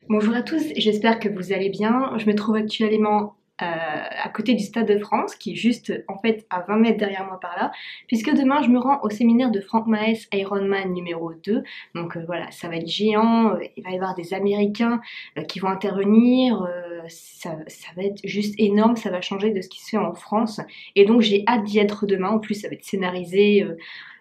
Bonjour à tous, j'espère que vous allez bien. Je me trouve actuellement à côté du Stade de France, qui est juste en fait à 20 mètres derrière moi par là, puisque demain je me rends au séminaire de Franck Maes Ironman numéro 2. Donc voilà, ça va être géant, il va y avoir des Américains qui vont intervenir, ça va être juste énorme, ça va changer de ce qui se fait en France. Et donc j'ai hâte d'y être demain, en plus ça va être scénarisé.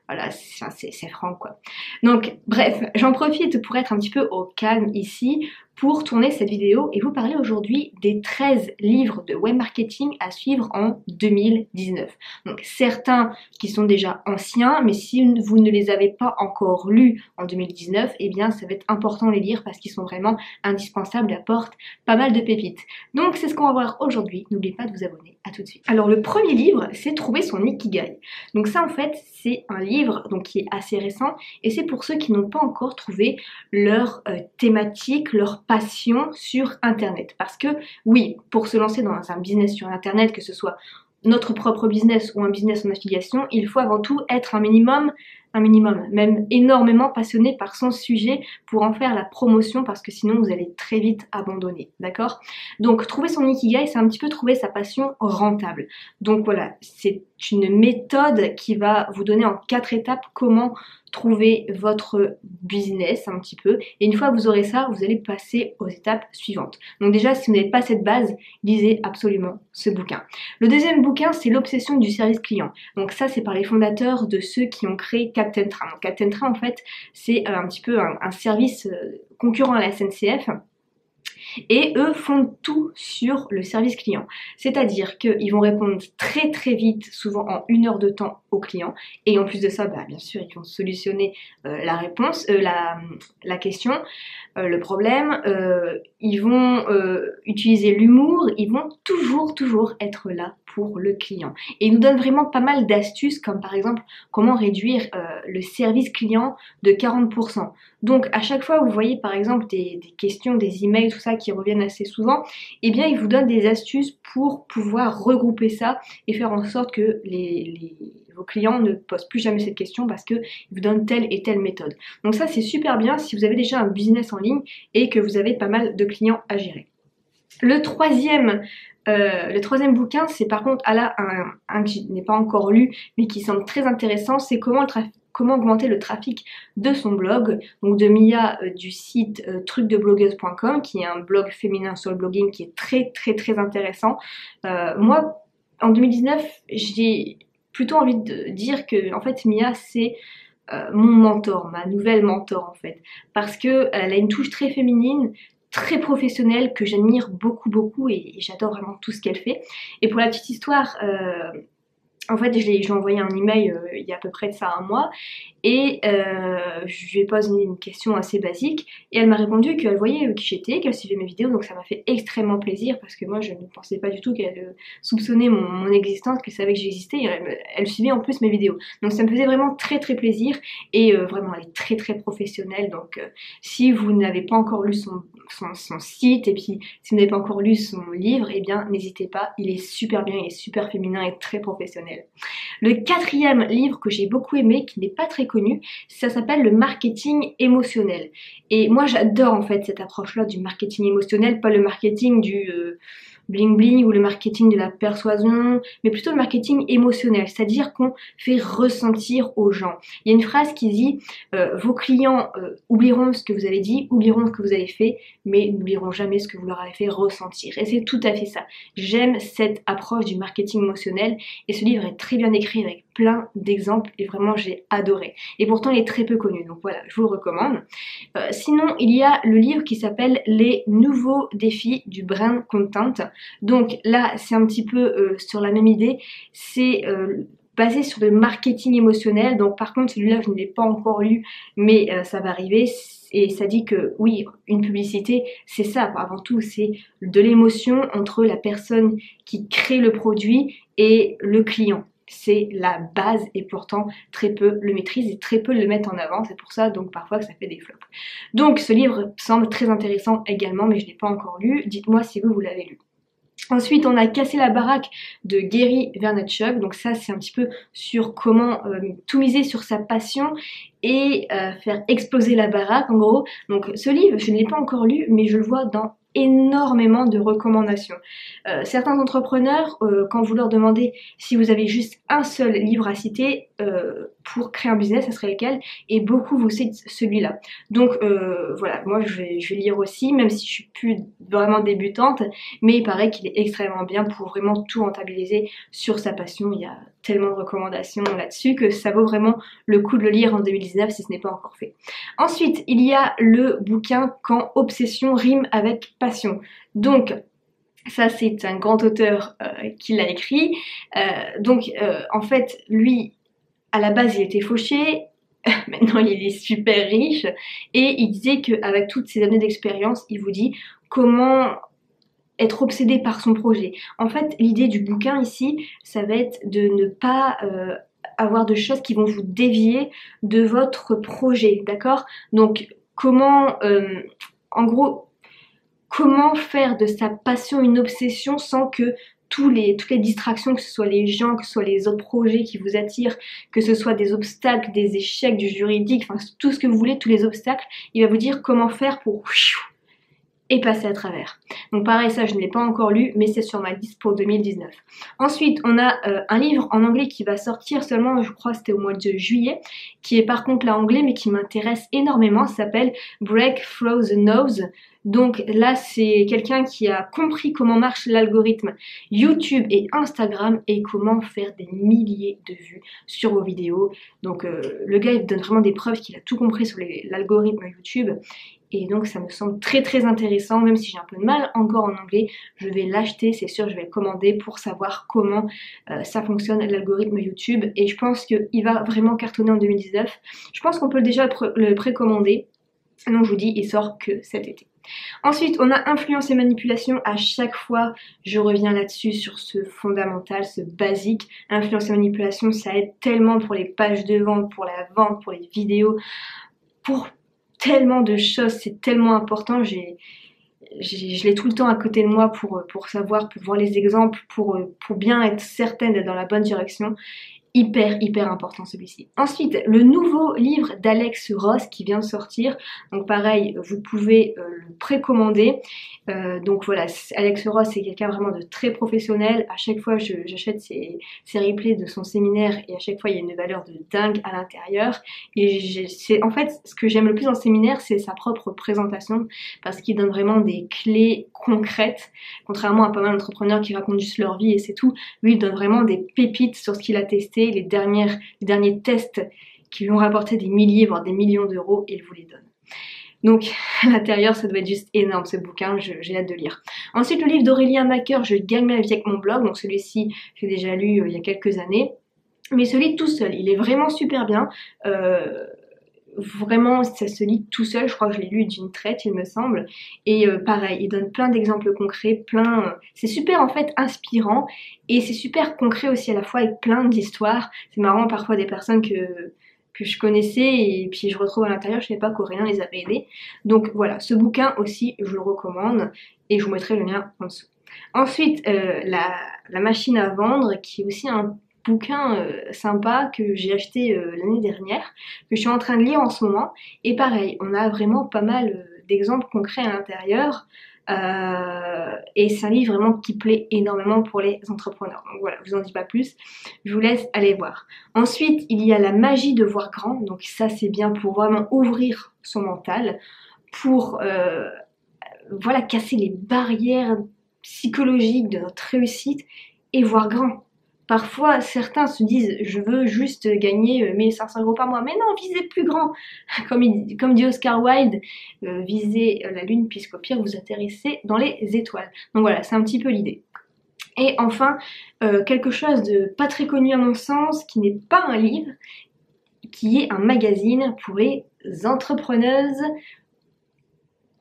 Voilà, c'est franc quoi. Donc bref, j'en profite pour être un petit peu au calme ici pour tourner cette vidéo et vous parler aujourd'hui des 13 livres de web marketing à suivre en 2019. Donc certains qui sont déjà anciens, mais si vous ne les avez pas encore lus en 2019, eh bien ça va être important de les lire parce qu'ils sont vraiment indispensables et apportent pas mal de pépites. Donc c'est ce qu'on va voir aujourd'hui, n'oubliez pas de vous abonner, à tout de suite. Alors le premier livre, c'est Trouver son Ikigai. Donc ça en fait, c'est un livre donc, qui est assez récent et c'est pour ceux qui n'ont pas encore trouvé leur thématique, leur passion sur internet. Parce que oui, pour se lancer dans un business sur internet, que ce soit notre propre business ou un business en affiliation, il faut avant tout être un minimum, même énormément passionné par son sujet pour en faire la promotion parce que sinon vous allez très vite abandonner, d'accord? Donc trouver son Ikigai, c'est un petit peu trouver sa passion rentable. Donc voilà, c'est une méthode qui va vous donner en 4 étapes comment trouver votre business un petit peu. Et une fois que vous aurez ça, vous allez passer aux étapes suivantes. Donc déjà, si vous n'avez pas cette base, lisez absolument ce bouquin. Le deuxième bouquin, c'est L'obsession du service client. Donc ça, c'est par les fondateurs de ceux qui ont créé Captain Train. Donc Captain Train, en fait, c'est un petit peu un service concurrent à la SNCF. Et eux font tout sur le service client. C'est-à-dire qu'ils vont répondre très très vite, souvent en 1 heure de temps aux clients. Et en plus de ça, bien sûr, ils vont solutionner la réponse, la question, le problème. Ils vont utiliser l'humour, ils vont toujours être là pour le client. Et ils nous donnent vraiment pas mal d'astuces, comme par exemple comment réduire le service client de 40%. Donc à chaque fois où vous voyez par exemple des questions, des emails, tout ça qui reviennent assez souvent, eh bien ils vous donnent des astuces pour pouvoir regrouper ça et faire en sorte que vos clients ne posent plus jamais cette question parce qu'ils vous donnent telle et telle méthode. Donc ça c'est super bien si vous avez déjà un business en ligne et que vous avez pas mal de clients à gérer. Le troisième bouquin, c'est par contre un que je n'ai pas encore lu mais qui semble très intéressant, c'est comment augmenter le trafic de son blog, donc de Mia du site trucdeblogueuse.com qui est un blog féminin sur le blogging qui est très intéressant. Moi, en 2019, j'ai plutôt envie de dire que en fait Mia c'est mon mentor, ma nouvelle mentor en fait, parce que elle a une touche très féminine, très professionnelle que j'admire beaucoup et j'adore vraiment tout ce qu'elle fait. Et pour la petite histoire, en fait, je lui ai envoyé un email il y a à peu près de ça un mois et je lui ai posé une question assez basique et elle m'a répondu qu'elle voyait qui j'étais, qu'elle suivait mes vidéos, donc ça m'a fait extrêmement plaisir parce que moi je ne pensais pas du tout qu'elle soupçonnait mon existence, qu'elle savait que j'existais et elle suivait en plus mes vidéos. Donc ça me faisait vraiment très plaisir et vraiment elle est très professionnelle, donc si vous n'avez pas encore lu son site et puis si vous n'avez pas encore lu son livre, eh bien n'hésitez pas, il est super bien, il est super féminin et très professionnel. Le quatrième livre que j'ai beaucoup aimé, qui n'est pas très connu, ça s'appelle le marketing émotionnel. Et moi j'adore en fait cette approche-là du marketing émotionnel, pas le marketing du bling bling ou le marketing de la persuasion, mais plutôt le marketing émotionnel, c'est-à-dire qu'on fait ressentir aux gens. Il y a une phrase qui dit vos clients oublieront ce que vous avez dit, oublieront ce que vous avez fait, mais n'oublieront jamais ce que vous leur avez fait ressentir. Et c'est tout à fait ça. J'aime cette approche du marketing émotionnel et ce livre est très bien écrit avec plein d'exemples et vraiment j'ai adoré. Et pourtant il est très peu connu, donc voilà, je vous le recommande. Sinon il y a le livre qui s'appelle Les nouveaux défis du brand content. Donc là c'est un petit peu sur la même idée, c'est basé sur le marketing émotionnel. Donc par contre celui-là je ne l'ai pas encore lu mais ça va arriver. Et ça dit que oui, une publicité, c'est ça, avant tout, c'est de l'émotion entre la personne qui crée le produit et le client. C'est la base et pourtant très peu le maîtrisent et très peu le mettent en avant. C'est pour ça donc parfois que ça fait des flops. Donc ce livre semble très intéressant également, mais je ne l'ai pas encore lu. Dites-moi si vous l'avez lu. Ensuite, on a Cassé la baraque de Gary Vaynerchuk. Donc ça, c'est un petit peu sur comment tout miser sur sa passion et faire exploser la baraque, en gros. Donc ce livre, je ne l'ai pas encore lu, mais je le vois dans énormément de recommandations. Certains entrepreneurs, quand vous leur demandez si vous avez juste un seul livre à citer pour créer un business, ça serait lequel? Et beaucoup vous citent celui-là. Donc voilà, moi je vais lire aussi, même si je suis plus vraiment débutante, mais il paraît qu'il est extrêmement bien pour vraiment tout rentabiliser sur sa passion. Il y a tellement de recommandations là-dessus que ça vaut vraiment le coup de le lire en 2019 si ce n'est pas encore fait. Ensuite, il y a le bouquin Quand obsession rime avec passion. Donc, ça c'est un grand auteur qui l'a écrit. En fait, lui, à la base, il était fauché. Maintenant, il est super riche. Et il disait qu'avec toutes ces années d'expérience, il vous dit comment être obsédé par son projet. En fait, l'idée du bouquin ici, ça va être de ne pas avoir de choses qui vont vous dévier de votre projet, d'accord? Donc, en gros, comment faire de sa passion une obsession sans que toutes les distractions, que ce soit les gens, que ce soit les autres projets qui vous attirent, que ce soit des obstacles, des échecs, du juridique, enfin tout ce que vous voulez, tous les obstacles, il va vous dire comment faire pour et passer à travers. Donc pareil, ça je ne l'ai pas encore lu, mais c'est sur ma liste pour 2019. Ensuite, on a un livre en anglais qui va sortir seulement, je crois c'était au mois de juillet, qui est par contre là anglais, mais qui m'intéresse énormément, ça s'appelle Break Through the Nose. Donc là, c'est quelqu'un qui a compris comment marche l'algorithme YouTube et Instagram et comment faire des milliers de vues sur vos vidéos. Donc le gars, il donne vraiment des preuves qu'il a tout compris sur l'algorithme YouTube. Et donc ça me semble très très intéressant, même si j'ai un peu de mal encore en anglais, je vais l'acheter, c'est sûr, je vais le commander pour savoir comment ça fonctionne l'algorithme YouTube. Et je pense qu'il va vraiment cartonner en 2019. Je pense qu'on peut déjà le précommander. Donc je vous dis, il sort que cet été. Ensuite, on a influence et manipulation. À chaque fois, je reviens là-dessus sur ce fondamental, ce basique. Influence et manipulation, ça aide tellement pour les pages de vente, pour la vente, pour les vidéos, pour tellement de choses, c'est tellement important. Je l'ai tout le temps à côté de moi pour savoir, pour voir les exemples, pour bien être certaine d'être dans la bonne direction. Hyper important celui-ci. Ensuite, le nouveau livre d'Alex Ross qui vient de sortir. Donc pareil, vous pouvez le précommander. Donc voilà, Alex Ross c'est quelqu'un vraiment de très professionnel. À chaque fois, j'achète ses replays de son séminaire et à chaque fois, il y a une valeur de dingue à l'intérieur. Et en fait, ce que j'aime le plus dans le séminaire, c'est sa propre présentation parce qu'il donne vraiment des clés concrètes. Contrairement à pas mal d'entrepreneurs qui racontent juste leur vie et c'est tout, lui, il donne vraiment des pépites sur ce qu'il a testé, les derniers tests qui lui ont rapporté des milliers, voire des millions d'euros, et il vous les donne. Donc à l'intérieur, ça doit être juste énorme ce bouquin, j'ai hâte de lire. Ensuite, le livre d'Aurélien Maqueur, Je gagne ma vie avec mon blog. Donc celui-ci, j'ai déjà lu il y a quelques années. Mais ce livre tout seul, il est vraiment super bien. Vraiment, ça se lit tout seul. Je crois que je l'ai lu d'une traite, il me semble. Et pareil, il donne plein d'exemples concrets, c'est super en fait inspirant. Et c'est super concret aussi à la fois avec plein d'histoires. C'est marrant, parfois des personnes que je connaissais et puis je retrouve à l'intérieur, je ne savais pas qu'Aurélien les avait aidés. Donc voilà, ce bouquin aussi, je le recommande et je vous mettrai le lien en dessous. Ensuite, la machine à vendre, qui est aussi un bouquin sympa que j'ai acheté l'année dernière, que je suis en train de lire en ce moment. Et pareil, on a vraiment pas mal d'exemples concrets à l'intérieur. Et c'est un livre vraiment qui plaît énormément pour les entrepreneurs. Donc voilà, je vous en dis pas plus, je vous laisse aller voir. Ensuite, il y a la magie de voir grand. Donc ça, c'est bien pour vraiment ouvrir son mental, pour voilà, casser les barrières psychologiques de notre réussite et voir grand. Parfois, certains se disent, je veux juste gagner 1500 € par mois. Mais non, visez plus grand. Comme dit Oscar Wilde, visez la lune puisqu'au pire, vous atterrissez dans les étoiles. Donc voilà, c'est un petit peu l'idée. Et enfin, quelque chose de pas très connu à mon sens, qui n'est pas un livre, qui est un magazine pour les entrepreneuses.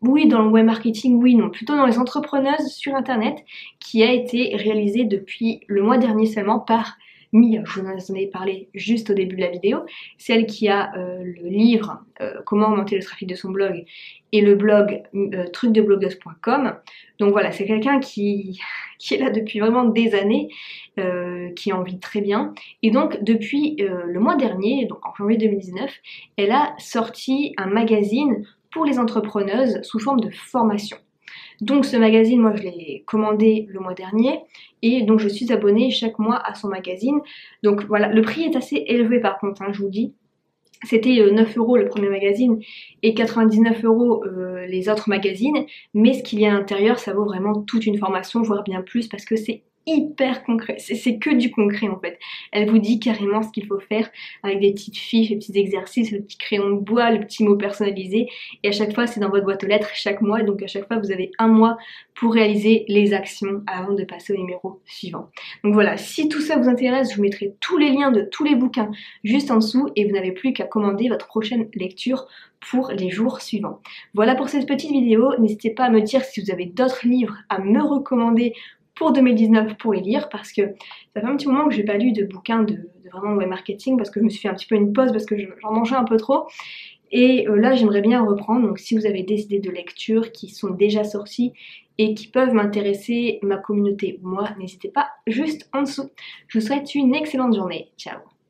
Oui, dans le web marketing, oui, non, plutôt dans les entrepreneuses sur internet, qui a été réalisé depuis le mois dernier seulement par je vous en ai parlé juste au début de la vidéo, celle qui a le livre Comment augmenter le trafic de son blog et le blog trucdeblogueuse.com. Donc voilà, c'est quelqu'un qui est là depuis vraiment des années, qui en vit très bien. Et donc depuis le mois dernier, donc en janvier 2019, elle a sorti un magazine pour les entrepreneuses sous forme de formation. Donc ce magazine, moi je l'ai commandé le mois dernier et donc je suis abonnée chaque mois à son magazine. Donc voilà, le prix est assez élevé par contre, hein, je vous dis. C'était 9 € le premier magazine et 99 € les autres magazines, mais ce qu'il y a à l'intérieur, ça vaut vraiment toute une formation, voire bien plus, parce que c'est hyper concret, c'est que du concret en fait. Elle vous dit carrément ce qu'il faut faire avec des petites fiches, des petits exercices, le petit crayon de bois, le petit mot personnalisé, et à chaque fois c'est dans votre boîte aux lettres chaque mois, donc à chaque fois vous avez un mois pour réaliser les actions avant de passer au numéro suivant. Donc voilà, si tout ça vous intéresse, je vous mettrai tous les liens de tous les bouquins juste en dessous et vous n'avez plus qu'à commander votre prochaine lecture pour les jours suivants. Voilà pour cette petite vidéo, n'hésitez pas à me dire si vous avez d'autres livres à me recommander pour 2019 pour les lire, parce que ça fait un petit moment que j'ai pas lu de bouquins de vraiment web marketing, parce que je me suis fait un petit peu une pause parce que j'en mangeais un peu trop. Et là j'aimerais bien reprendre, donc si vous avez des idées de lecture qui sont déjà sorties et qui peuvent m'intéresser, ma communauté ou moi, n'hésitez pas juste en dessous. Je vous souhaite une excellente journée, ciao.